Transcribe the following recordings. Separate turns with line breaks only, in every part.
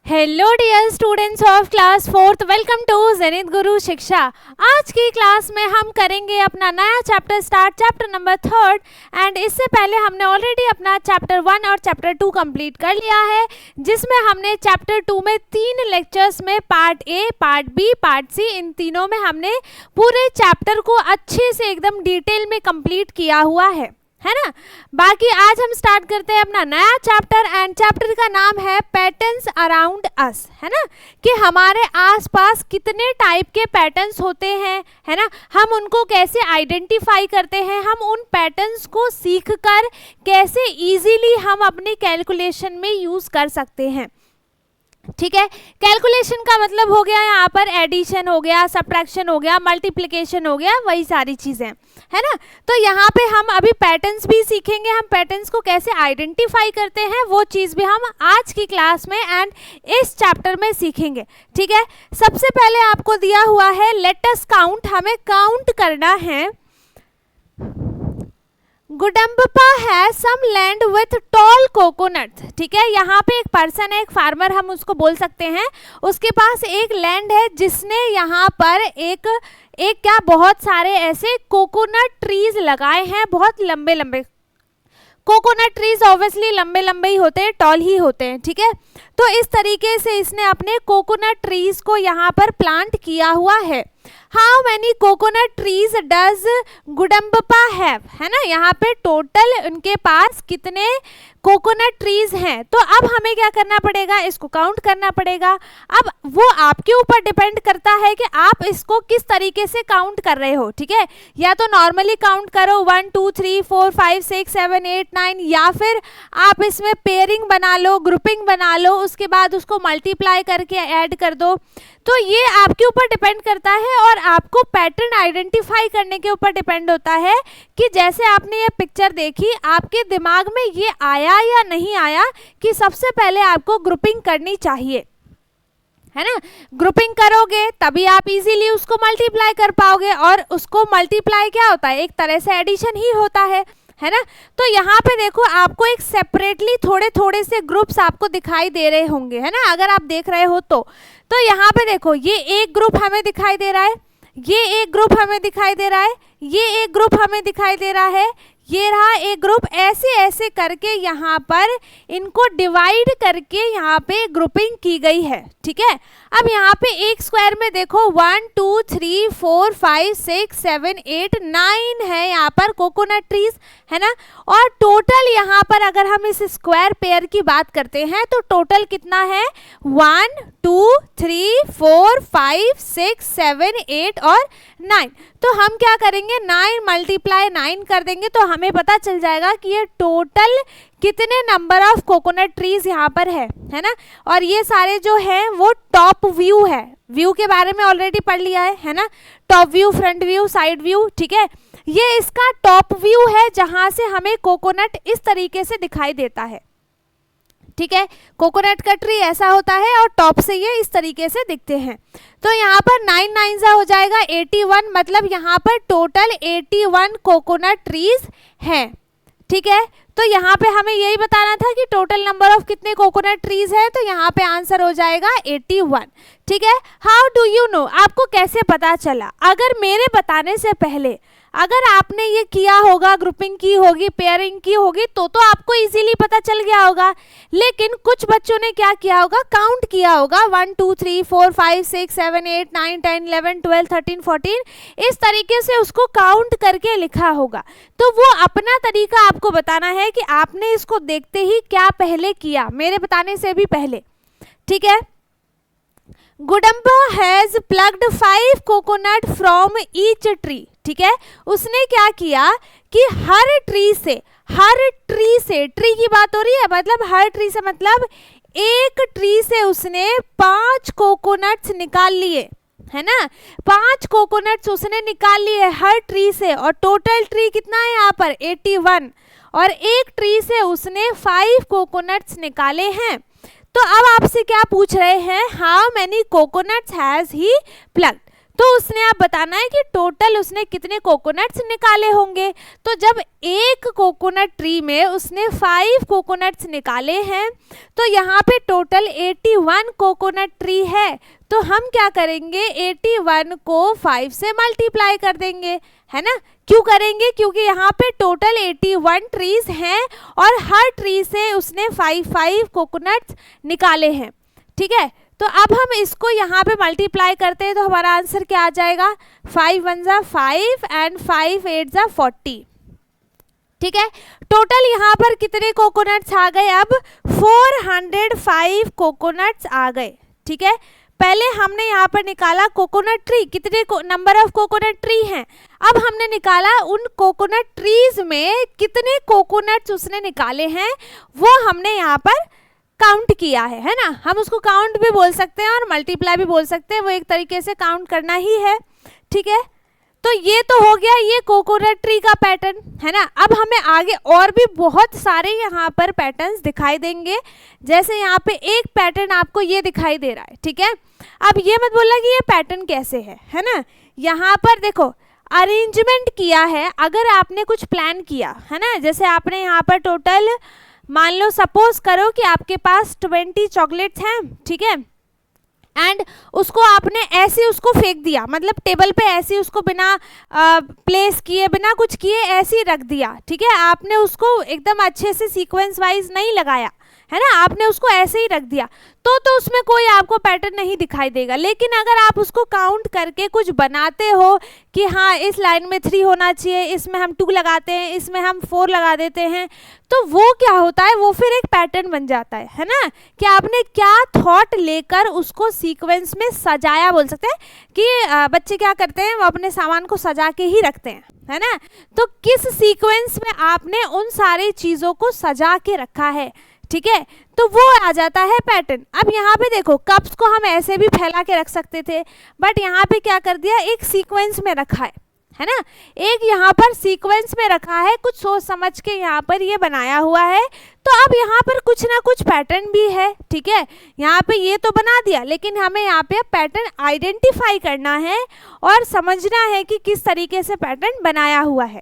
Hello dear students of class 4th, welcome to Zenith Guru Shiksha. आज की class में हम करेंगे अपना नया chapter start, chapter number 3। And इससे पहले हमने ऑलरेडी अपना चैप्टर 1 और चैप्टर 2 कंप्लीट कर लिया है, जिसमें हमने चैप्टर 2 में 3 लेक्चर्स में part A, part B, part C, इन तीनों में हमने पूरे चैप्टर को अच्छे से एकदम डिटेल में कंप्लीट किया हुआ है ना। बाकी आज हम स्टार्ट करते हैं अपना नया चैप्टर एंड चैप्टर का नाम है पैटर्न्स अराउंड अस, है ना, कि हमारे आसपास कितने टाइप के पैटर्न्स होते हैं, है ना, हम उनको कैसे आइडेंटिफाई करते हैं, हम उन पैटर्न्स को सीखकर कैसे इजीली हम अपनी कैलकुलेशन में यूज कर सकते हैं। ठीक है, कैलकुलेशन का मतलब हो गया यहाँ पर एडिशन हो गया, सब्ट्रैक्शन हो गया, मल्टीप्लिकेशन हो गया, वही सारी चीजें, है ना। तो यहाँ पे हम अभी पैटर्न्स भी सीखेंगे, हम पैटर्न्स को कैसे आइडेंटिफाई करते हैं वो चीज भी हम आज की क्लास में एंड इस चैप्टर में सीखेंगे। ठीक है, सबसे पहले आपको दिया हुआ है लेट अस काउंट, हमें काउंट करना है। गुडम्बपा है some land with tall coconut. ठीक है, यहाँ पे एक पर्सन है, एक फार्मर हम उसको बोल सकते हैं, उसके पास एक लैंड है जिसने यहाँ पर एक क्या बहुत सारे ऐसे कोकोनट ट्रीज लगाए हैं, बहुत लंबे लंबे। कोकोनट ट्रीज ऑब्वियसली लंबे लंबे ही होते हैं, टॉल ही होते हैं। ठीक है, तो इस तरीके से इसने अपने कोकोनट ट्रीज को यहाँ पर प्लांट किया हुआ है। How many coconut trees does Gudambappa have, है ना, यहाँ पे टोटल उनके पास कितने कोकोनट ट्रीज हैं। तो अब हमें क्या करना पड़ेगा, इसको काउंट करना पड़ेगा। अब वो आपके ऊपर डिपेंड करता है कि आप इसको किस तरीके से काउंट कर रहे हो। ठीक है, या तो नॉर्मली काउंट करो 1 2 3 4 5 6 7 8 9, या फिर आप इसमें पेयरिंग बना लो, ग्रुपिंग बना लो, उसके बाद उसको मल्टीप्लाई करके ऐड कर दो। तो ये आपके ऊपर डिपेंड करता है और आपको पैटर्न आइडेंटिफाई करने के ऊपर डिपेंड होता है कि जैसे आपने ये पिक्चर देखी, आपके दिमाग में ये आया या नहीं आया कि सबसे पहले आपको ग्रुपिंग करनी चाहिए, है ना। ग्रुपिंग करोगे तभी आप इजीली उसको मल्टीप्लाई कर पाओगे, और उसको मल्टीप्लाई क्या होता है, एक तरह से एडिशन ही होता है ना। तो यहाँ पे देखो आपको एक सेपरेटली थोड़े थोड़े से ग्रुप्स आपको दिखाई दे रहे होंगे, है ना, अगर आप देख रहे हो तो यहाँ पे देखो ये एक ग्रुप हमें दिखाई दे रहा है, ये एक ग्रुप हमें दिखाई दे रहा है, ये एक ग्रुप हमें दिखाई दे रहा है, ये रहा एक ग्रुप। ऐसे ऐसे करके यहाँ पर इनको डिवाइड करके यहाँ पे ग्रुपिंग की गई है। ठीक है, अब यहाँ पे एक स्क्वायर में देखो 1 2 3 4 5 6 7 8 9 है यहाँ पर कोकोनट ट्रीज, है ना। और टोटल यहाँ पर अगर हम इस स्क्वायर पेयर की बात करते हैं तो टोटल कितना है, 1 2 3 4 5 6 7 8 और 9। तो हम क्या करेंगे, 9 मल्टीप्लाई 9 कर देंगे तो हमें पता चल जाएगा कि ये टोटल कितने नंबर ऑफ कोकोनट ट्रीज यहाँ पर है ना। और ये सारे जो है वो टॉप व्यू है, व्यू के बारे में ऑलरेडी पढ़ लिया है ना, top view, front view, side view. ठीक है, ये इसका टॉप व्यू है जहां से हमें कोकोनट इस तरीके से दिखाई देता है। ठीक है, कोकोनट का ट्री ऐसा होता है और टॉप से ये इस तरीके से दिखते हैं। तो यहाँ पर 9 9 हो जाएगा 81, मतलब यहाँ पर टोटल 81 कोकोनट ट्रीज हैं। ठीक है, तो यहाँ पे हमें यही बताना था कि टोटल नंबर ऑफ कितने कोकोनट ट्रीज है, तो यहाँ पे आंसर हो जाएगा 81। ठीक है, हाउ डू यू नो, आपको कैसे पता चला, अगर मेरे बताने से पहले अगर आपने ये किया होगा, ग्रुपिंग की होगी, पेयरिंग की होगी, तो आपको इजीली पता चल गया होगा। लेकिन कुछ बच्चों ने क्या किया होगा, काउंट किया होगा 1 2 3 4 5 6 7 8 9 10 11 12 13 14, इस तरीके से उसको काउंट करके लिखा होगा। तो वो अपना तरीका आपको बताना है कि आपने इसको देखते ही क्या पहले किया, मेरे बताने से भी पहले। ठीक है, गुडम्बा has plucked 5 coconut from each tree. ठीक है, उसने क्या किया कि हर ट्री से ट्री की बात हो रही है, मतलब हर ट्री से मतलब एक ट्री से उसने 5 कोकोनट्स निकाल लिए, है ना, 5 कोकोनट्स उसने निकाल लिए हर ट्री से। और टोटल ट्री कितना है यहाँ पर 81, और एक ट्री से उसने 5 कोकोनट्स निकाले हैं। तो अब आपसे क्या पूछ रहे हैं, how many coconuts has he plucked. तो उसने आप बताना है कि टोटल उसने कितने कोकोनट्स निकाले होंगे। तो जब एक कोकोनट ट्री में उसने 5 कोकोनट्स निकाले हैं तो यहाँ पे टोटल 81 कोकोनट ट्री है। तो हम क्या करेंगे, 81 को 5 से मल्टीप्लाई कर देंगे, है ना। क्यों करेंगे, क्योंकि यहाँ पे टोटल 81 ट्रीज हैं और हर ट्री से उसने 5 कोकोनट्स निकाले हैं, ठीक है। तो अब हम इसको यहाँ पे मल्टीप्लाई करते हैं तो हमारा आंसर क्या आ जाएगा, 5 1 जा 5 एंड 5 8 जा 40, ठीक है। टोटल यहाँ पर कितने कोकोनट्स आ गए, अब 405 कोकोनट्स आ गए, ठीक है। पहले हमने यहाँ पर निकाला कोकोनट ट्री, कितने नंबर ऑफ कोकोनट ट्री हैं। अब हमने निकाला उन कोकोनट ट्रीज में कितने कोकोनट्स उसने निकाले हैं, वो हमने यहाँ पर काउंट किया है ना। हम उसको काउंट भी बोल सकते हैं और मल्टीप्लाई भी बोल सकते हैं, वो एक तरीके से काउंट करना ही है, ठीक है। तो ये तो हो गया ये कोकोनट ट्री का पैटर्न, है ना। अब हमें आगे और भी बहुत सारे यहाँ पर पैटर्न्स दिखाई देंगे। जैसे यहाँ पे एक पैटर्न आपको ये दिखाई दे रहा है, ठीक है। अब ये मत बोलना कि ये पैटर्न कैसे है ना। यहाँ पर देखो अरेंजमेंट किया है, अगर आपने कुछ प्लान किया है ना, जैसे आपने यहाँ पर टोटल मान लो सपोज करो कि आपके पास 20 चॉकलेट्स हैं, ठीक है, एंड उसको आपने ऐसे उसको फेंक दिया, मतलब टेबल पे ऐसे उसको बिना प्लेस किए बिना कुछ किए ऐसे ही रख दिया, ठीक है। आपने उसको एकदम अच्छे से सीक्वेंस वाइज नहीं लगाया, है ना, आपने उसको ऐसे ही रख दिया तो उसमें कोई आपको पैटर्न नहीं दिखाई देगा। लेकिन अगर आप उसको काउंट करके कुछ बनाते हो कि हाँ इस लाइन में 3 होना चाहिए, इसमें हम 2 लगाते हैं, इसमें हम 4 लगा देते हैं, तो वो क्या होता है, वो फिर एक पैटर्न बन जाता है ना। कि आपने क्या थॉट लेकर उसको सीक्वेंस में सजाया, बोल सकते हैं कि बच्चे क्या करते हैं, वो अपने सामान को सजा के ही रखते हैं, है ना। तो किस सीक्वेंस में आपने उन सारी चीज़ों को सजा के रखा है, ठीक है, तो वो आ जाता है पैटर्न। अब यहाँ पे देखो कप्स को हम ऐसे भी फैला के रख सकते थे, बट यहाँ पे क्या कर दिया, एक सीक्वेंस में रखा है ना, एक यहाँ पर सीक्वेंस में रखा है, कुछ सोच समझ के यहाँ पर ये बनाया हुआ है। तो अब यहाँ पर कुछ ना कुछ पैटर्न भी है, ठीक है। यहाँ पे ये तो बना दिया, लेकिन हमें यहाँ पे पैटर्न आइडेंटिफाई करना है और समझना है कि किस तरीके से पैटर्न बनाया हुआ है।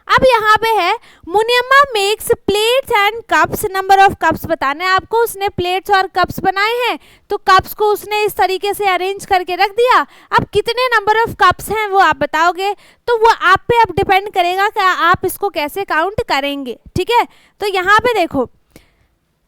अब यहाँ पे है Muniyamma makes plates and cups, number of cups बताना है आपको। उसने प्लेट्स और कप्स बनाए हैं, तो कप्स को उसने इस तरीके से अरेंज करके रख दिया। अब कितने नंबर ऑफ कप्स हैं वो आप बताओगे, तो वो आप पे अब डिपेंड करेगा कि आप इसको कैसे काउंट करेंगे, ठीक है। तो यहाँ पे देखो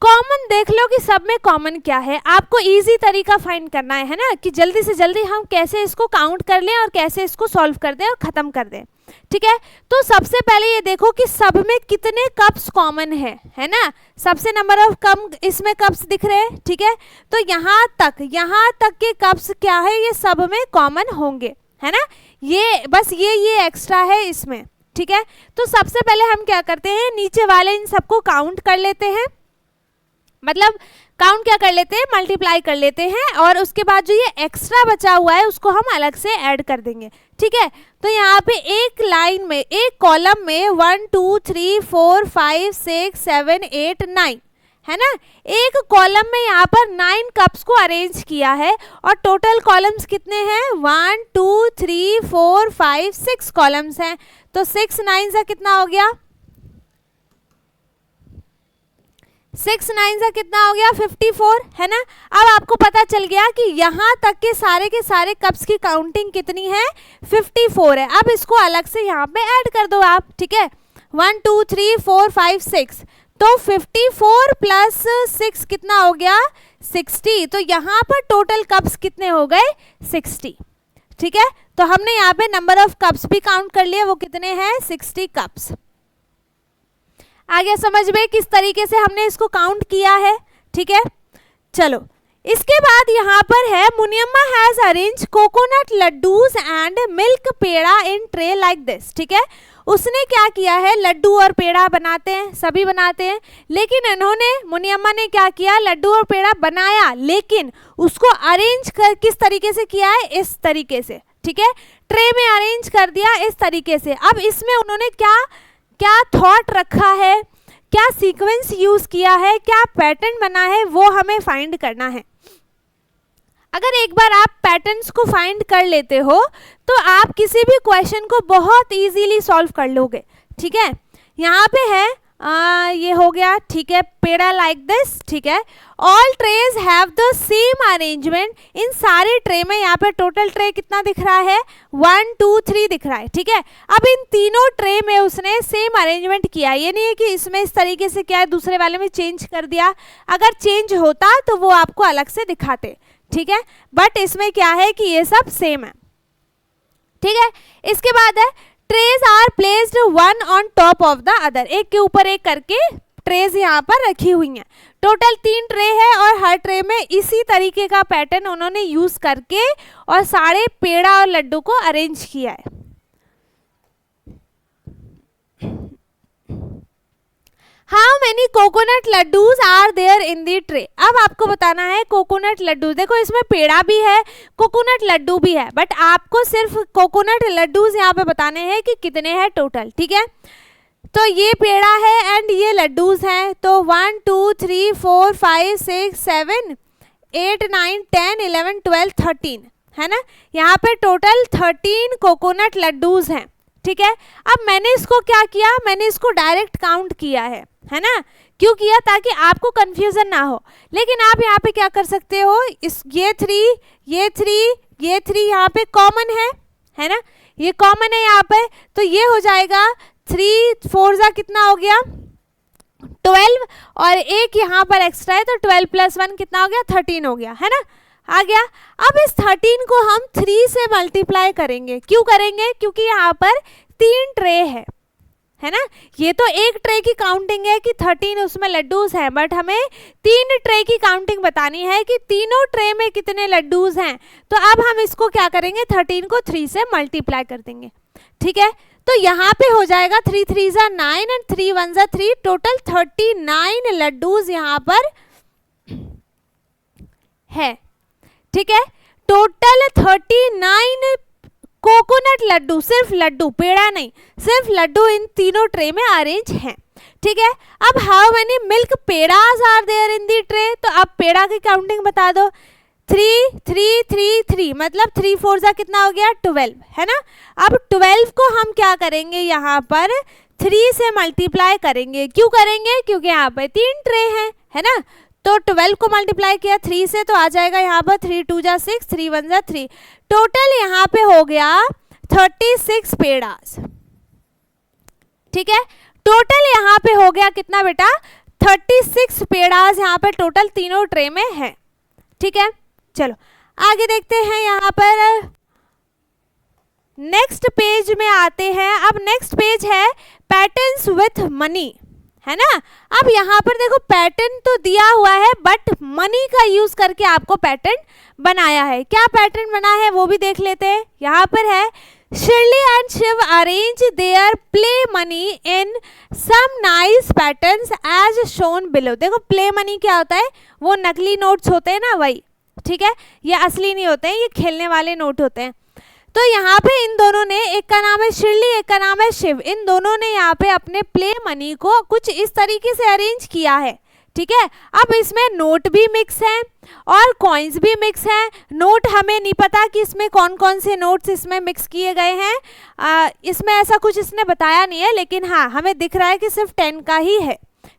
कॉमन देख लो कि सब में कॉमन क्या है, आपको इजी तरीका फाइंड करना है ना, कि जल्दी से जल्दी हम कैसे इसको काउंट कर लें और कैसे इसको सॉल्व कर दें और ख़त्म कर दें, ठीक है। तो सबसे पहले ये देखो कि सब में कितने कप्स कॉमन है ना। सबसे नंबर ऑफ कम इसमें कप्स दिख रहे हैं, ठीक है। तो यहाँ तक के कप्स क्या है, ये सब में कॉमन होंगे, है ना। ये बस ये एक्स्ट्रा है इसमें, ठीक है। तो सबसे पहले हम क्या करते हैं, नीचे वाले इन सबको काउंट कर लेते हैं, मतलब काउंट क्या कर लेते हैं, मल्टीप्लाई कर लेते हैं, और उसके बाद जो ये एक्स्ट्रा बचा हुआ है उसको हम अलग से ऐड कर देंगे, ठीक है। तो यहाँ पे एक लाइन में, एक कॉलम में 1 2 3 4 5 6 7 8 9, है ना। एक कॉलम में यहाँ पर 9 कप्स को अरेंज किया है, और टोटल कॉलम्स कितने हैं, 1 2 3 4 5 6 कॉलम्स हैं। तो 6 9 से कितना हो गया, 6 9 से कितना हो गया, 54, है ना। अब आपको पता चल गया कि यहाँ तक के सारे कप्स की काउंटिंग कितनी है, 54 है। अब इसको अलग से यहाँ पे ऐड कर दो आप, ठीक है। 1 2 3 4 5 6, तो 54 प्लस 6 कितना हो गया, 60। तो यहाँ पर टोटल कप्स कितने हो गए, 60, ठीक है। तो हमने यहाँ पे नंबर ऑफ कप्स भी काउंट कर लिए, वो कितने हैं, 60 कप्स। आगे समझ में किस तरीके से हमने इसको काउंट किया है, ठीक है। चलो इसके बाद यहाँ पर है Muniyamma has arrange coconut laddoos and milk peda in tray like this, ठीक है। उसने क्या किया है, लड्डू और पेड़ा बनाते हैं, सभी बनाते हैं, लेकिन इन्होंने मुनियम्मा ने क्या किया, लड्डू और पेड़ा बनाया, लेकिन उसको अरेंज कर किस तरीके से किया है, इस तरीके से, ठीक है। ट्रे में अरेंज कर दिया इस तरीके से। अब इसमें उन्होंने क्या थॉट रखा है, क्या सीक्वेंस यूज किया है, क्या पैटर्न बना है, वो हमें फाइंड करना है। अगर एक बार आप पैटर्न्स को फाइंड कर लेते हो तो आप किसी भी क्वेश्चन को बहुत इजीली सॉल्व कर लोगे। ठीक है, यहाँ पे है ये हो गया। ठीक है, पेड़ा लाइक दिस। ठीक है, all trays have the same arrangement. इन सारे ट्रे में यहाँ पे टोटल ट्रे कितना दिख रहा है, 1 2 3 दिख रहा है। ठीक है, अब इन तीनों ट्रे में उसने सेम अरेंजमेंट किया। ये नहीं है कि इसमें इस तरीके से क्या है, दूसरे वाले में चेंज कर दिया। अगर चेंज होता तो वो आपको अलग से दिखाते। ठीक है, बट इसमें क्या है कि ये सब सेम है। ठीक है, इसके बाद है trays are placed one on top of the other. एक के ऊपर एक करके ट्रेज यहाँ पर रखी हुई हैं। टोटल 3 ट्रे है और हर ट्रे में इसी तरीके का पैटर्न उन्होंने यूज करके और सारे पेड़ा और लड्डू को अरेंज किया है। How many coconut laddoos are there in the tray. अब आपको बताना है कोकोनट लड्डू। देखो इसमें पेड़ा भी है, कोकोनट लड्डू भी है, बट आपको सिर्फ कोकोनट लड्डूज यहाँ पे बताने हैं कि कितने हैं टोटल। ठीक है, तो ये पेड़ा है एंड ये लड्डूज हैं। तो 1 2 3 4 5 6 7 8 9 10 11 12 13 है ना। यहाँ पे टोटल 13 कोकोनट लड्डूज हैं। ठीक है, अब मैंने इसको क्या किया, मैंने इसको डायरेक्ट काउंट किया है ना। क्यों किया, ताकि आपको कंफ्यूजन ना हो। लेकिन आप यहाँ पे क्या कर सकते हो, इस ये 3 ये 3 यहाँ पे कॉमन है ना, ये कॉमन है यहाँ पे। तो ये हो जाएगा 3 4 जा कितना हो गया 12 और एक यहाँ पर एक्स्ट्रा है तो 12 + 1 कितना हो गया 13 हो गया, है ना, आ गया। अब इस 13 को हम 3 से मल्टीप्लाई करेंगे। क्यों करेंगे, क्योंकि यहाँ पर 3 ट्रे है ना। ये तो एक ट्रे की काउंटिंग है कि 13 उसमें लड्डूज हैं, बट हमें 3 ट्रे की काउंटिंग बतानी है कि तीनों ट्रे में कितने लड्डूज हैं। तो अब हम इसको क्या करेंगे, 13 को 3 से मल्टीप्लाई कर देंगे। ठीक है, तो यहाँ पे हो जाएगा 3 3 जा 9 एंड 3 1 जा 3, टोटल 39 लड्डूज यहाँ पर है। ठीक है, टोटल 39 कोकोनट लड्डू, सिर्फ लड्डू, पेड़ा नहीं, सिर्फ लड्डू इन तीनों ट्रे में अरेंज हैं। ठीक है, अब how many milk pedas are there in the tray. तो अब पेड़ा की काउंटिंग बता दो। 3 3 3 3 मतलब 3 4 जा कितना हो गया 12, है ना। अब 12 को हम क्या करेंगे, यहाँ पर 3 से मल्टीप्लाई करेंगे। क्यों करेंगे, क्योंकि यहाँ पर 3 ट्रे हैं, है ना। तो 12 को मल्टीप्लाई किया 3 से तो आ जाएगा यहाँ पर 3 2 जा 6 3 1 जा 3, टोटल यहाँ पे हो गया 36 पेड़ास। ठीक है, टोटल यहाँ पे हो गया कितना बेटा 36 पेड़ास यहाँ पे टोटल तीनों ट्रे में है। ठीक है, चलो आगे देखते हैं। यहाँ पर नेक्स्ट पेज में आते हैं। अब नेक्स्ट पेज है पैटर्न्स विथ मनी, है ना। अब यहाँ पर देखो पैटर्न तो दिया हुआ है, बट मनी का यूज करके आपको पैटर्न बनाया है। क्या पैटर्न बना है वो भी देख लेते हैं। यहाँ पर है Shirley and Shiv arrange their play money in some nice patterns as shown below. देखो प्ले मनी क्या होता है, वो नकली नोट्स होते हैं ना, वही। ठीक है, ये असली नहीं होते हैं, ये खेलने वाले नोट होते हैं। तो यहाँ पे इन दोनों ने, एक का नाम है शिरली, एक का नाम है शिव, इन दोनों ने यहाँ पे अपने प्ले मनी को कुछ इस तरीके से अरेंज किया है। ठीक है, अब इसमें नोट भी मिक्स हैं और कॉइन्स भी मिक्स हैं। नोट हमें नहीं पता कि इसमें कौन कौन से नोट्स इसमें मिक्स किए गए हैं, इसमें ऐसा कुछ इसने बताया नहीं है, लेकिन हाँ हमें दिख रहा है कि सिर्फ 10 का ही है।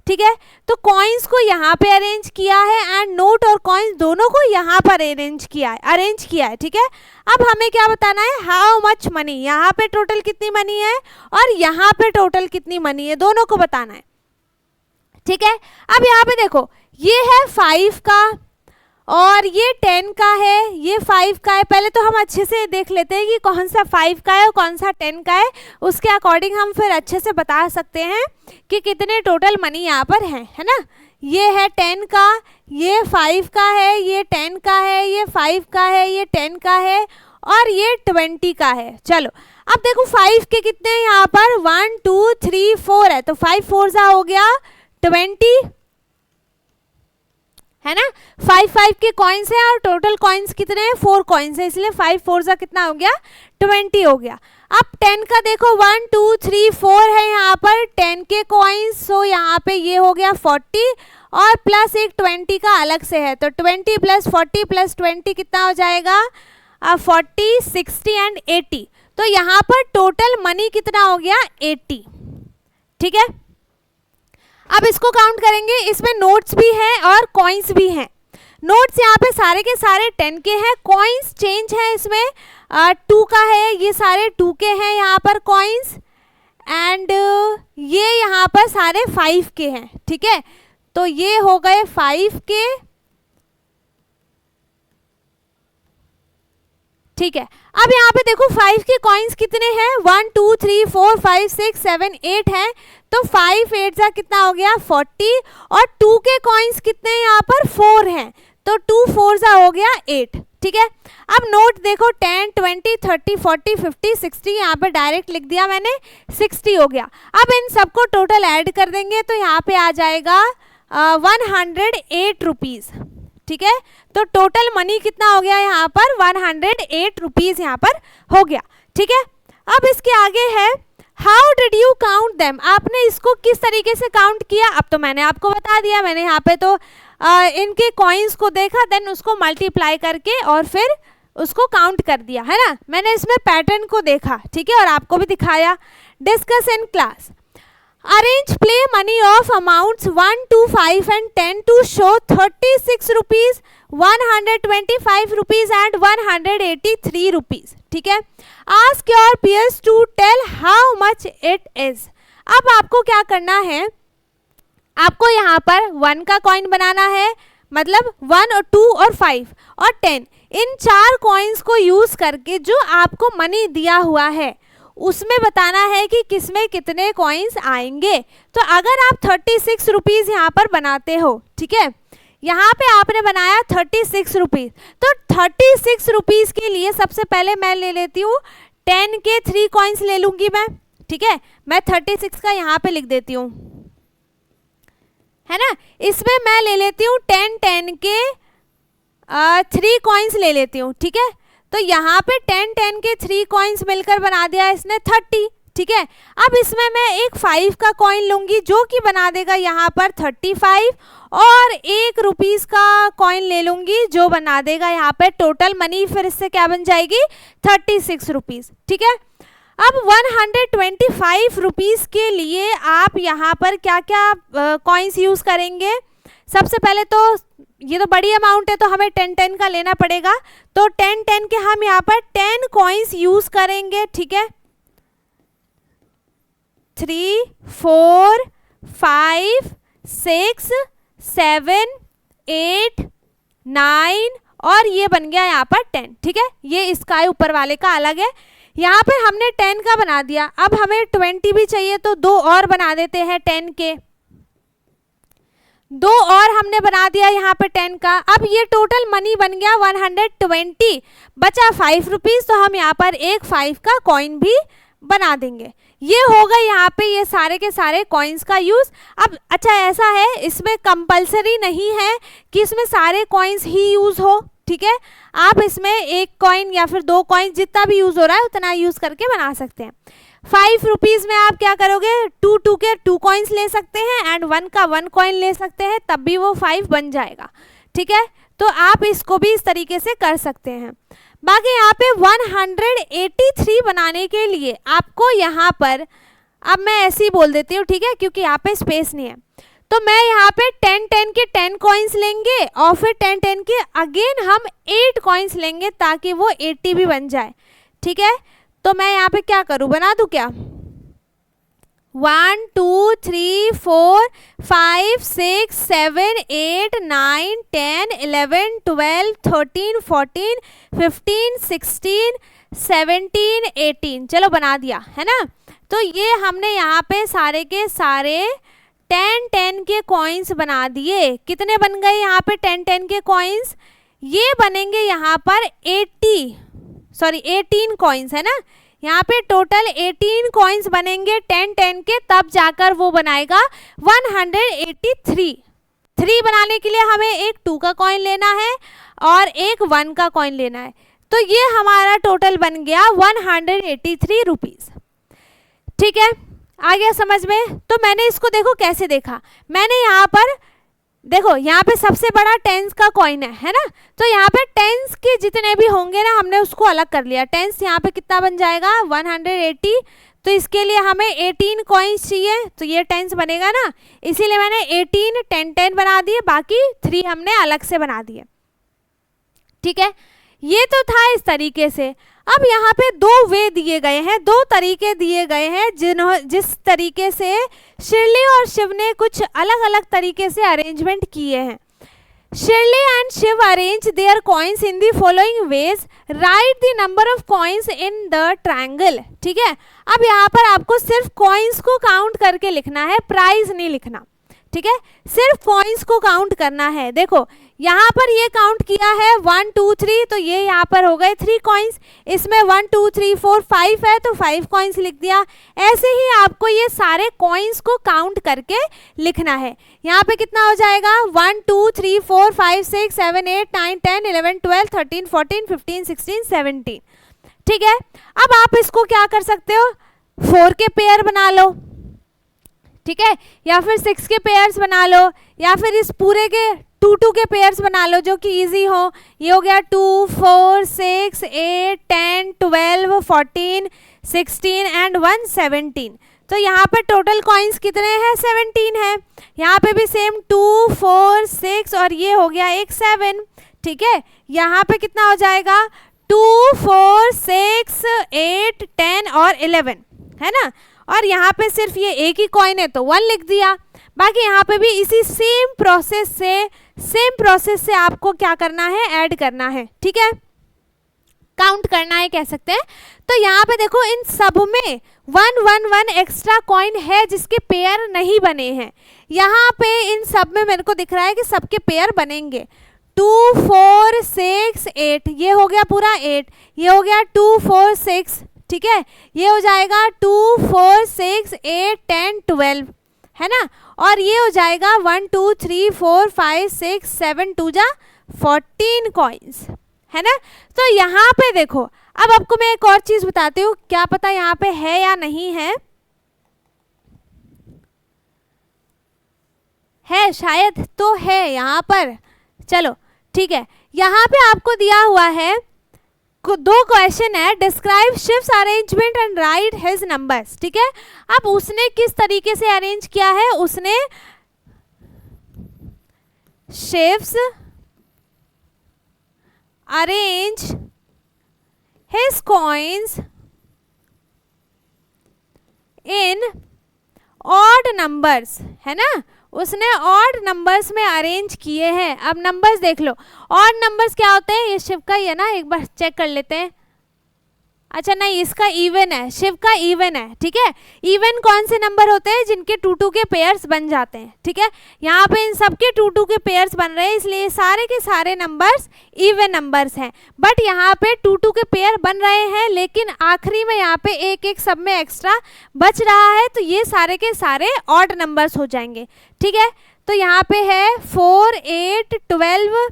ठीक है, तो कॉइन्स को यहाँ पे अरेंज किया है एंड नोट और कॉइन्स दोनों को यहाँ पर अरेंज किया है। ठीक है, अब हमें क्या बताना है, हाउ मच मनी, यहाँ पे टोटल कितनी मनी है और यहाँ पे टोटल कितनी मनी है, दोनों को बताना है। ठीक है, अब यहाँ पे देखो ये है 5 का और ये 10 का है, ये 5 का है। पहले तो हम अच्छे से देख लेते हैं कि कौन सा 5 का है और कौन सा 10 का है, उसके अकॉर्डिंग हम फिर अच्छे से बता सकते हैं कि कितने टोटल मनी यहाँ पर हैं, है ना। ये है 10 का, ये 5 का है, ये 10 का है, ये 5 का है, ये 10 का है और ये 20 का है। चलो अब देखो 5 के कितने हैं यहाँ पर, 1 2 3 4 है, तो 5 4 सा हो गया 20, है ना। 5 के कॉइन्स हैं और टोटल कॉइन्स कितने हैं, 4 कॉइन्स है, इसलिए 5 4 जा कितना हो गया, 20 हो गया। अब 10 का देखो 1 2 3 4 है यहाँ पर 10 के कॉइन्स, सो यहाँ पे ये हो गया 40 और प्लस एक 20 का अलग से है, तो 20 प्लस 40 प्लस 20 कितना हो जाएगा, 40 60 एंड 80। तो यहाँ पर टोटल मनी कितना हो गया, 80। ठीक है, अब इसको काउंट करेंगे, इसमें नोट्स भी हैं और कॉइन्स भी हैं। नोट्स यहाँ पे सारे के सारे 10 के हैं, कॉइन्स चेंज है, इसमें 2 का है, ये सारे 2 के हैं यहाँ पर कॉइन्स, एंड ये यहाँ पर सारे 5 के हैं। ठीक है, तो ये हो गए 5 के। ठीक है, अब यहाँ पे देखो 5 के कॉइन्स कितने हैं, 1 2 3 4 5 6 7 8 हैं, तो 5 8 जा कितना हो गया 40, और 2 के कॉइन्स कितने हैं यहाँ पर 4 हैं, तो 2 4 जा हो गया 8। ठीक है, अब नोट देखो 10 20 30 40 50 60, यहाँ पे डायरेक्ट लिख दिया मैंने, 60 हो गया। अब इन सबको टोटल ऐड कर देंगे तो यहाँ पे आ जाएगा 108 रुपीज़। ठीक है, तो टोटल मनी कितना हो गया यहाँ पर, 108 रुपीज़ यहाँ पर हो गया। ठीक है, अब इसके आगे है how did you count them, आपने इसको किस तरीके से काउंट किया। अब तो मैंने आपको बता दिया, मैंने यहाँ पे तो इनके कॉइन्स को देखा, देन उसको मल्टीप्लाई करके और फिर उसको काउंट कर दिया, है ना। मैंने इसमें पैटर्न को देखा, ठीक है, और आपको भी दिखाया। Discuss in class, arrange play money of amounts 1 to 5 and 10 to show 36 rupees, 125 rupees and 183 rupees. ठीक है, ask your peers to tell how much it is. अब आपको क्या करना है, आपको यहाँ पर 1 का कॉइन बनाना है, मतलब 1 और 2 और 5 और 10, इन 4 कॉइन्स को यूज करके जो आपको मनी दिया हुआ है उसमें बताना है कि किसमें कितने कॉइन्स आएंगे। तो अगर आप 36 रुपीज़ यहाँ पर बनाते हो, ठीक है, यहाँ पे आपने बनाया 36 रुपीज़, तो 36 रुपीज़ के लिए सबसे पहले मैं ले लेती हूँ 10 के 3 कॉइन्स ले लूँगी मैं। ठीक है, मैं 36 का यहाँ पे लिख देती हूँ, है ना। इसमें मैं ले लेती हूँ 10 के 3 कॉइन्स ले लेती हूँ। ठीक है, तो यहाँ पे 10 के 3 कॉइन्स मिलकर बना दिया इसने 30। ठीक है, अब इसमें मैं एक 5 का कॉइन लूँगी जो कि बना देगा यहाँ पर 35, और 1 रुपीज़ का कॉइन ले लूँगी जो बना देगा यहाँ पे टोटल मनी, फिर इससे क्या बन जाएगी 36 रुपीज़। ठीक है, अब 125 रुपीज़ के लिए आप यहाँ पर क्या क्या कॉइन्स यूज़ करेंगे। सबसे पहले तो ये तो बड़ी अमाउंट है तो हमें 10 का लेना पड़ेगा, तो 10 के हम यहाँ पर 10 कॉइन्स यूज करेंगे। ठीक है, 3 4 5 6 7 8 9 और ये बन गया यहाँ पर 10। ठीक है, ये इसका ऊपर वाले का अलग है। यहाँ पे हमने 10 का बना दिया, अब हमें 20 भी चाहिए तो 2 और बना देते हैं 10 के, 2 और हमने बना दिया यहाँ पे 10 का। अब ये टोटल मनी बन गया 120, बचा 5 रुपीज़, तो हम यहाँ पर एक 5 का कॉइन भी बना देंगे। ये हो गए यहाँ पे ये सारे के सारे कॉइन्स का यूज़। अब अच्छा ऐसा है, इसमें कंपलसरी नहीं है कि इसमें सारे कॉइन्स ही यूज़ हो। ठीक है, आप इसमें एक कॉइन या फिर 2 कॉइन जितना भी यूज़ हो रहा है उतना यूज़ करके बना सकते हैं। 5 रुपीज़ में आप क्या करोगे, 2 के 2 कॉइन्स ले सकते हैं एंड 1 का 1 कॉइन ले सकते हैं, तब भी वो 5 बन जाएगा। ठीक है, तो आप इसको भी इस तरीके से कर सकते हैं। बाकी यहाँ पे 183 बनाने के लिए आपको यहाँ पर, अब मैं ऐसे ही बोल देती हूँ, ठीक है, क्योंकि यहाँ पे स्पेस नहीं है, तो मैं यहाँ पे 10 के 10 कॉइन्स लेंगे और फिर 10 के अगेन हम 8 कॉइन्स लेंगे ताकि वो 80 भी बन जाए। ठीक है, तो मैं यहाँ पे क्या करूँ, बना दूँ क्या, 1 2 3 4 5 6 7 8 9 10 11 12 13 14 15 16 17 18, चलो बना दिया है ना। तो ये हमने यहाँ पे सारे के सारे 10 के कॉइन्स बना दिए। कितने बन गए यहाँ पे 10 के कॉइन्स, ये बनेंगे यहाँ पर 18 कॉइन्स, है ना। यहाँ पे टोटल 18 कॉइन्स बनेंगे 10 के, तब जाकर वो बनाएगा 183। 3 बनाने के लिए हमें एक 2 का कॉइन लेना है और एक 1 का कॉइन लेना है। तो ये हमारा टोटल बन गया 183 रुपीज़। ठीक है, आ गया समझ में। तो मैंने इसको देखो कैसे देखा, मैंने यहाँ पर देखो यहाँ पे सबसे बड़ा 10s का कॉइन है ना, तो यहाँ पे 10s के जितने भी होंगे ना हमने उसको अलग कर लिया। 10s यहाँ पे कितना बन जाएगा 180, तो इसके लिए हमें 18 कॉइन्स चाहिए, तो ये 10s बनेगा ना, इसीलिए मैंने 18 10 10 बना दिए, बाकी 3 हमने अलग से बना दिए। ठीक है, ये तो था इस तरीके से। अब यहाँ पे 2 वे दिए गए हैं, 2 तरीके दिए गए हैं जिस तरीके से शिरली और शिव ने कुछ अलग अलग तरीके से अरेंजमेंट किए हैं। Shirley and Shiv arrange their coins in the following ways, write the number of coins in the triangle. ठीक है, अब यहाँ पर आपको सिर्फ कॉइन्स को काउंट करके लिखना है, प्राइस नहीं लिखना। ठीक है, सिर्फ कॉइन्स को काउंट करना है। देखो यहाँ पर ये काउंट किया है 1 2 3, तो ये यहाँ पर हो गए 3 कॉइन्स, इसमें 1 2 3 4 5 है तो 5 कॉइन्स लिख दिया। ऐसे ही आपको ये सारे कॉइन्स को काउंट करके लिखना है। यहाँ पे कितना हो जाएगा 1 2 3 4 5 6 7 8 9 10 11 12 13 14 15 16 17। ठीक है, अब आप इसको क्या कर सकते हो, 4 के पेयर बना लो, ठीक है, या फिर 6 के पेयर्स बना लो, या फिर इस पूरे के 2 2 के पेयर्स बना लो जो कि इजी हो। ये हो गया 2 4 6 8 10 12 14 16 एंड 1 17। तो यहाँ पे टोटल कॉइन्स कितने हैं 17 है। यहाँ पे भी सेम 2 4 6 और ये हो गया एक 7। ठीक है, यहाँ पे कितना हो जाएगा 2 4 6 8 10 और 11 है ना, और यहाँ पे सिर्फ ये एक ही कॉइन है तो 1 लिख दिया। बाकी यहाँ पे भी इसी सेम प्रोसेस से आपको क्या करना है, ऐड करना है। ठीक है, काउंट करना है कह सकते हैं। तो यहाँ पे देखो इन सब में 1 1 1 एक्स्ट्रा कॉइन है जिसके पेयर नहीं बने हैं। यहाँ पे इन सब में मेरे को दिख रहा है कि सबके पेयर बनेंगे। 2 4 6 8 ये हो गया पूरा 8, ये हो गया 2 4 6, ठीक है, ये हो जाएगा 2 4 6 8 10 12 है ना, और ये हो जाएगा 1 2 3 4 5 6 7 2 जा 14 कॉइन्स है ना। तो यहाँ पे देखो, अब आपको मैं एक और चीज बताती हूँ, क्या पता यहाँ पे है या नहीं है शायद तो है यहाँ पर। चलो ठीक है, यहाँ पे आपको दिया हुआ है 2 क्वेश्चन है, describe Shiv's arrangement and write his numbers. ठीक है, अब उसने किस तरीके से अरेंज किया है, उसने Shiv's arrange his coins in odd numbers है ना, उसने ऑड नंबर्स में अरेंज किए हैं। अब नंबर्स देख लो, ऑड नंबर्स क्या होते हैं, ये शिव का ही है ना, एक बार चेक कर लेते हैं। अच्छा नहीं, इसका इवन है, शिव का इवन है। ठीक है, इवन कौन से नंबर होते हैं, जिनके 2 2 के पेयर्स बन जाते हैं। ठीक है, यहाँ पे इन सबके 2 2 के पेयर्स बन रहे हैं, इसलिए सारे के सारे नंबर्स इवन नंबर्स हैं। बट यहाँ पे 2 2 के पेयर बन रहे हैं, लेकिन आखिरी में यहाँ पे एक एक सब में एक्स्ट्रा बच रहा है, तो ये सारे के सारे ऑड नंबर्स हो जाएंगे। ठीक है, तो यहाँ पे है 4 8 12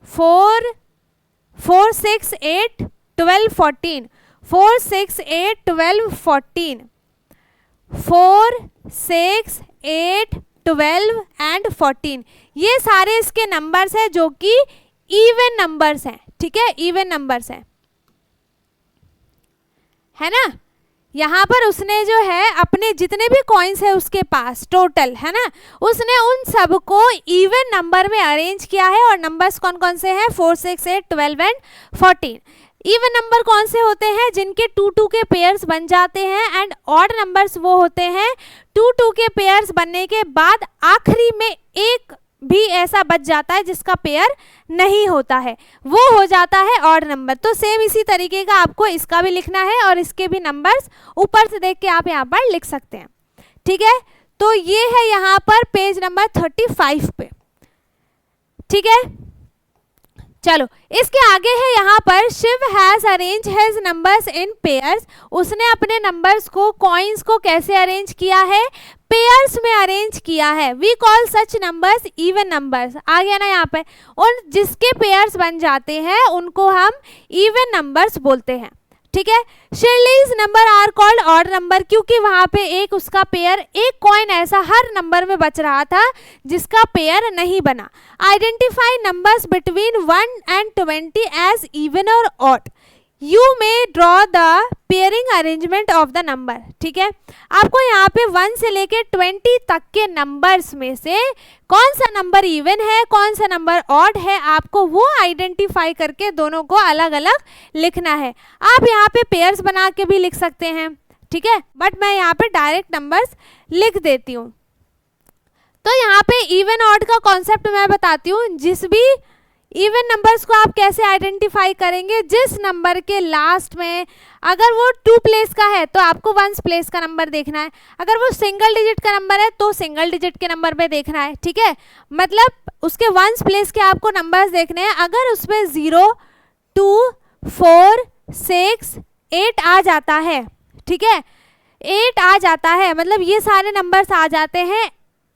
4 4 6 8 12 14 4 6 8 12 14 4 6 8 12 एंड 14, ये सारे इसके नंबर्स हैं जो कि इवन नंबर्स हैं। ठीक है, इवन नंबर्स हैं, है ना। यहाँ पर उसने जो है अपने जितने भी कॉइन्स है उसके पास टोटल है ना, उसने उन सबको इवन नंबर में अरेंज किया है। और नंबर्स कौन कौन से हैं, 4 6 8 12 एंड 14। इवन नंबर कौन से होते हैं, जिनके 2 2 के पेयर्स बन जाते हैं, एंड ऑड नंबर्स वो होते हैं 2 2 के पेयर्स बनने के बाद आखिरी में एक भी ऐसा बच जाता है जिसका पेयर नहीं होता है, वो हो जाता है ऑड नंबर। तो सेम इसी तरीके का आपको इसका भी लिखना है, और इसके भी नंबर्स ऊपर से देख के आप यहाँ पर लिख सकते हैं। ठीक है, तो ये है यहाँ पर पेज नंबर 35 पे। ठीक है, चलो इसके आगे है यहाँ पर Shiv has arrange his numbers in pairs. उसने अपने नंबर्स को, कॉइन्स को कैसे अरेंज किया है? पेयर्स में अरेंज किया है। We call such numbers even numbers. आ गया ना यहाँ पे। और जिसके पेयर्स बन जाते हैं उनको हम इवन नंबर्स बोलते हैं, ठीक है। Shirley's number are called odd number, क्योंकि वहां पे एक उसका पेयर, एक कॉइन ऐसा हर नंबर में बच रहा था जिसका पेयर नहीं बना। Identify numbers between 1 and 20 as even और odd. You may draw the pairing arrangement of the number, ठीक है। आपको यहाँ पे 1 से लेके 20 तक के नंबर्स में से कौन सा नंबर इवन है, कौन सा नंबर ऑड है, आपको वो आइडेंटिफाई करके दोनों को अलग अलग लिखना है। आप यहाँ पे पेयर्स बना के भी लिख सकते हैं, ठीक है, बट मैं यहाँ पे डायरेक्ट नंबर्स लिख देती हूँ। तो यहाँ पे इवन ऑड का कॉन्सेप्ट मैं बताती हूँ। जिस भी इवन नंबर्स को आप कैसे आइडेंटिफाई करेंगे, जिस नंबर के लास्ट में अगर वो 2 प्लेस का है तो आपको 1 प्लेस का नंबर देखना है, अगर वो सिंगल डिजिट का नंबर है तो सिंगल डिजिट के नंबर पे देखना है, ठीक है। मतलब उसके 1 प्लेस के आपको नंबर्स देखने हैं। अगर उसमें 0, 2, 4, 6, 8 आ जाता है, ठीक है, 8 आ जाता है, मतलब ये सारे नंबर्स आ जाते हैं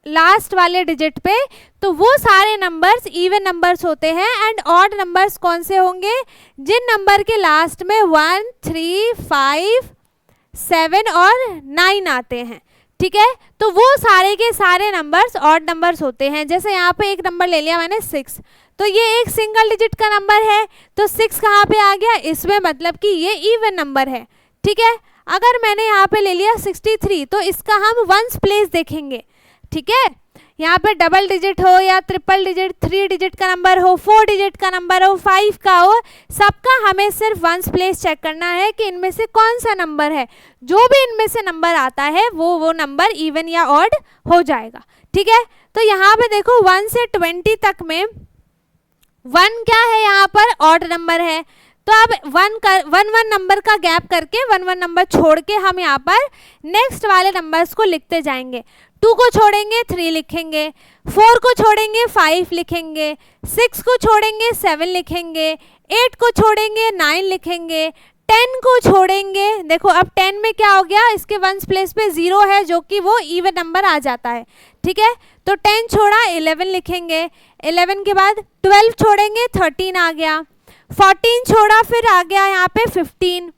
लास्ट वाले डिजिट पे, तो वो सारे नंबर्स इवन नंबर्स होते हैं। एंड ऑड नंबर्स कौन से होंगे? जिन नंबर के लास्ट में 1, 3, 5, 7 और 9 आते हैं, ठीक है। तो वो सारे के सारे नंबर्स ऑड नंबर्स होते हैं। जैसे यहाँ पे एक नंबर ले लिया मैंने 6, तो ये एक सिंगल डिजिट का नंबर है, तो 6 कहाँ पे आ गया? इसमें, मतलब कि ये इवन नंबर है, ठीक है। अगर मैंने यहाँ पे ले लिया 63, तो इसका हम 1 प्लेस देखेंगे, ठीक है। यहाँ पे डबल डिजिट हो या ट्रिपल डिजिट, 3 डिजिट का नंबर हो, 4 डिजिट का नंबर हो, 5 का हो, सबका हमें सिर्फ 1 प्लेस चेक करना है कि इनमें से कौन सा नंबर है। जो भी इनमें से नंबर आता है वो नंबर इवन या ऑड हो जाएगा, ठीक है। तो यहाँ पे देखो 1 से 20 तक में 1 क्या है? यहाँ पर ऑड नंबर है। तो अब 1 नंबर का गैप करके 1 नंबर छोड़ के हम यहाँ पर नेक्स्ट वाले नंबर्स को लिखते जाएंगे। 2 को छोड़ेंगे 3 लिखेंगे, 4 को छोड़ेंगे 5 लिखेंगे, 6 को छोड़ेंगे 7 लिखेंगे, 8 को छोड़ेंगे 9 लिखेंगे, 10 को छोड़ेंगे, देखो अब 10 में क्या हो गया? इसके 1 प्लेस पे 0 है जो कि वो इवन नंबर आ जाता है, ठीक है। तो 10 छोड़ा 11 लिखेंगे, 11 के बाद 12 छोड़ेंगे 13 आ गया, 14 छोड़ा फिर आ गया यहाँ पे 15,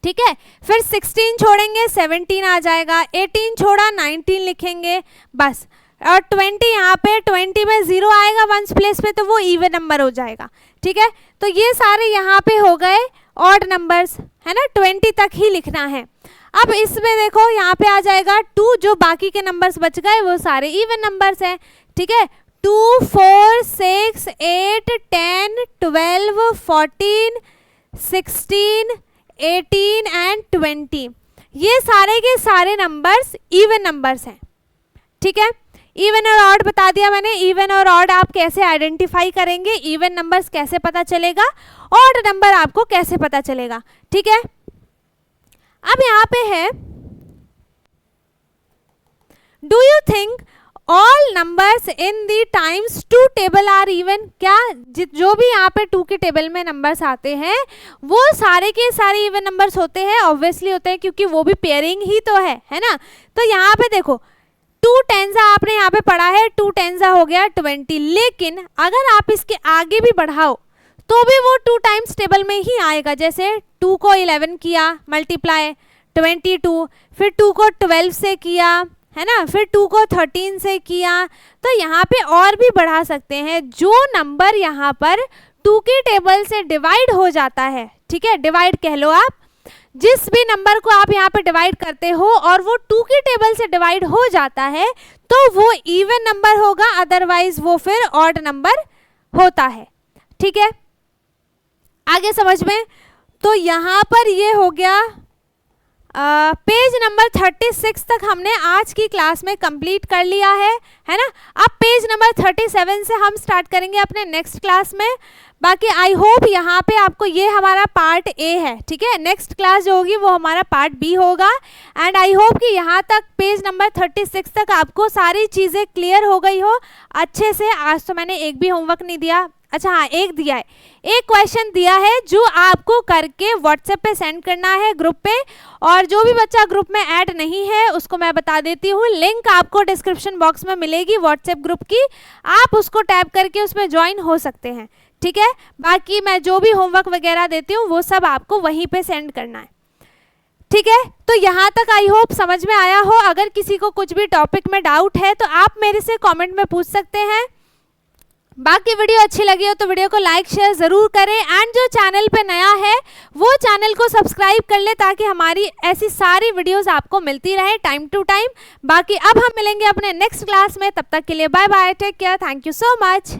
ठीक है। फिर 16 छोड़ेंगे 17 आ जाएगा, 18 छोड़ा 19 लिखेंगे बस। और 20 यहाँ पे 20 में 0 आएगा 1 प्लेस पे, तो वो इवन नंबर हो जाएगा, ठीक है। तो ये सारे यहाँ पे हो गए ऑड नंबर्स, है ना। 20 तक ही लिखना है। अब इसमें देखो यहाँ पे आ जाएगा 2, जो बाकी के नंबर्स बच गए वो सारे इवन नंबर्स हैं, ठीक है। 2, 4, 6, 8, 10, 12, 14, 16, 18 एंड 20, ये सारे के सारे नंबर्स इवन नंबर्स हैं, ठीक है। इवन और ऑड बता दिया मैंने। इवन और ऑड आप कैसे आइडेंटिफाई करेंगे, इवन नंबर्स कैसे पता चलेगा, ऑड नंबर आपको कैसे पता चलेगा, ठीक है। अब यहाँ पे है, do you think all numbers in the times 2 table are even? क्या जो भी यहाँ पे 2 के टेबल में नंबर्स आते हैं वो सारे के सारे इवन नंबर्स होते हैं? ऑब्वियसली होते हैं, क्योंकि वो भी पेयरिंग ही तो है ना। तो यहाँ पे देखो 2 टेंजा आपने यहाँ पे पढ़ा है, 2 टेंजा हो गया 20, लेकिन अगर आप इसके आगे भी बढ़ाओ तो भी वो 2 टाइम्स टेबल में ही आएगा। जैसे 2 को 11 किया मल्टीप्लाई 22, फिर 2 को 12 से किया, है ना, फिर 2 को 13 से किया, तो यहाँ पे और भी बढ़ा सकते हैं। जो नंबर यहाँ पर 2 के टेबल से डिवाइड हो जाता है, ठीक है, डिवाइड कह लो आप, जिस भी नंबर को आप यहाँ पे डिवाइड करते हो और वो 2 के टेबल से डिवाइड हो जाता है तो वो इवन नंबर होगा, अदरवाइज वो फिर ऑड नंबर होता है, ठीक है। आगे समझ में? तो यहाँ पर ये हो गया पेज नंबर 36 तक हमने आज की क्लास में कंप्लीट कर लिया है ना। अब पेज नंबर 37 से हम स्टार्ट करेंगे अपने नेक्स्ट क्लास में। बाकी आई होप यहाँ पे आपको, ये हमारा पार्ट ए है, ठीक है। नेक्स्ट क्लास जो होगी वो हमारा पार्ट बी होगा। एंड आई होप कि यहाँ तक पेज नंबर 36 तक आपको सारी चीज़ें क्लियर हो गई हो अच्छे से। आज तो मैंने एक भी होमवर्क नहीं दिया, अच्छा हाँ, एक दिया है, एक क्वेश्चन दिया है जो आपको करके व्हाट्सएप पे सेंड करना है ग्रुप पे, और जो भी बच्चा ग्रुप में ऐड नहीं है उसको मैं बता देती हूँ, लिंक आपको डिस्क्रिप्शन बॉक्स में मिलेगी व्हाट्सएप ग्रुप की, आप उसको टैप करके उसमें ज्वाइन हो सकते हैं, ठीक है। बाकी मैं जो भी होमवर्क वगैरह देती हूँ वो सब आपको वहीं पे सेंड करना है, ठीक है। तो यहाँ तक आई होप समझ में आया हो। अगर किसी को कुछ भी टॉपिक में डाउट है तो आप मेरे से कमेंट में पूछ सकते हैं। बाकी वीडियो अच्छी लगी हो तो वीडियो को लाइक शेयर ज़रूर करें, एंड जो चैनल पे नया है वो चैनल को सब्सक्राइब कर ले ताकि हमारी ऐसी सारी वीडियोस आपको मिलती रहे टाइम टू टाइम। बाकी अब हम मिलेंगे अपने नेक्स्ट क्लास में, तब तक के लिए bye bye, take care, thank you so much.